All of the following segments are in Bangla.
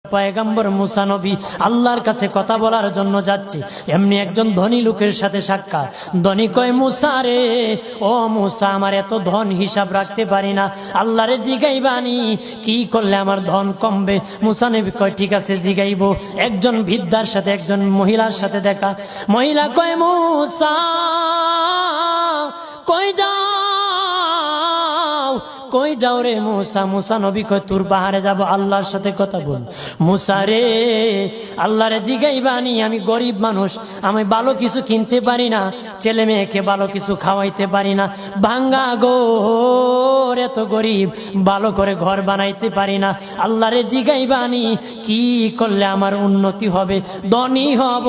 পয়গম্বর মুসা নবী আল্লাহর কাছে কথা বলার জন্য যাচ্ছে, এমনি একজন ধনী লোকের সাথে সাক্ষাৎ। ধনী কয়, মুসা রে, ও মুসা, আমার এত ধন হিসাব রাখতে পারি না, আল্লাহরে জিগাইবানি কি করলে আমার ধন কমবে? মুসা নবী কয়, ঠিক আছে জিগাইব। একজন বৃদ্ধার সাথে একজন মহিলার সাথে দেখা। মহিলা কয়, মুসা কই যাও, কই যাও রে মুসা? মুসা নবী কয়, তোর পাহাড়ে যাব, আল্লাহর সাথে কথা বল। মুসা রে, আল্লাহরে জিগাইবানি, আমি গরিব মানুষ, আমি ভালো কিছু কিনতে পারি না, ছেলে মেয়েকে ভালো কিছু খাওয়াইতে পারি না, ভাঙ্গা ঘর, এত গরিব, ভালো করে ঘর বানাইতে পারি না, আল্লাহরে জিগাইবানি কি করলে আমার উন্নতি হবে, ধনী হব,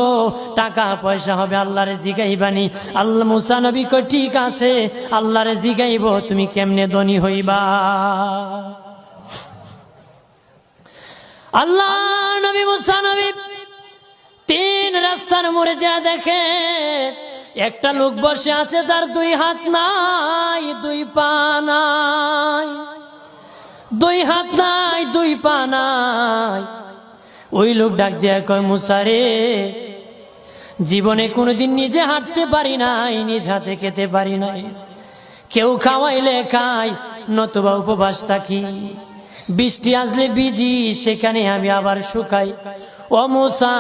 টাকা পয়সা হবে, আল্লাহরে জিগাইবানি। আল্লাহ মুসা নবী কয়, ঠিক আছে, আল্লাহরে জিগাইব, তুমি কেমনে ধনী হইবা? আল্লাহ নবী মুসা নবী তিন রাস্তার মোড়ে যা দেখে একটা লোক বসে আছে, তার দুই হাত নাই, দুই পা নাই, দুই হাত নাই, দুই পা নাই। ওই লোক ডাক দিয়া কয়, মুসা রে, জীবনে কোনোদিন নিজে হাঁটতে পারি নাই, নিজ হাতে খেতে পারি নাই, কেউ খাওয়াইলে খাই, নতুবা উপবাস থাকি, বৃষ্টি আসলে ভিজি, সেখানে আমি আবার শুকাই। ও মুসা,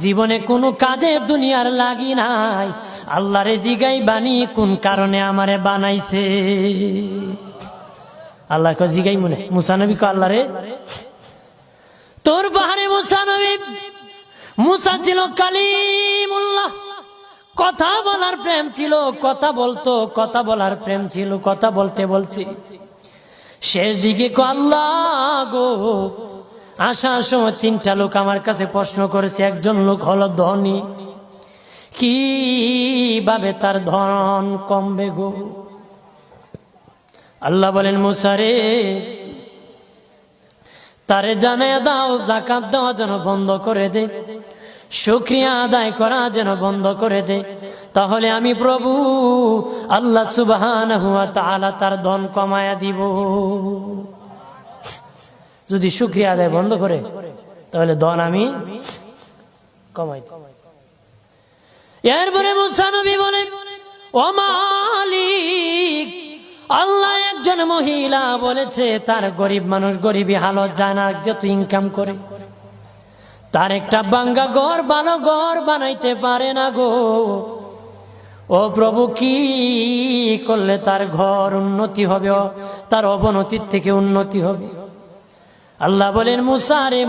জীবনে কোনো কাজে দুনিয়ার লাগি নাই, আল্লাহরে জিগাইবানি কোন কারণে আমারে বানাইছে? আল্লাহ কয়, জিগাই মনে। মুসা নবী কয়, আল্লাহরে তোর পাহাড়ে মুসা নবী, মুসা ছিল কালিমুল্লাহ, কথা বলার প্রেম ছিল, কথা বলতো, কথা বলার প্রেম ছিল। কথা বলতে বলতে শেষ দিকে আল্লাহ গো, আসার সময় তিনটা লোক আমার কাছে প্রশ্ন করেছে। একজন লোক হলো ধনী, কিভাবে তার ধন কমবে গো? আল্লাহ বলেন, মুসা রে, তারে জানায়া দাও যাকাত দেওয়া যেন বন্ধ করে দে, শুকরিয়া আদায় করা যেন বন্ধ করে দে, তাহলে আমি প্রভু আল্লাহ সুবহানাহু ওয়া তাআলা তার ধন কমায়া দিব। যদি শুকরিয়া আদায় বন্ধ করে, তাহলে ধন আমি কমাই দেব। এরপরে মুসা নবী বলে, ও মালিক, আল্লাহ একজন মহিলা বলেছে তার গরিব মানুষ, গরিবী হালত যায় না, যত ইনকাম করে, তার একটা ভাঙ্গা ঘর, ভালো ঘর বানাইতে পারে না গো। ও প্রভু, কি করলে তার ঘর উন্নতি হবে, তার অবনতির থেকে উন্নতি হবে? আল্লাহ বলেন, মুসা রে,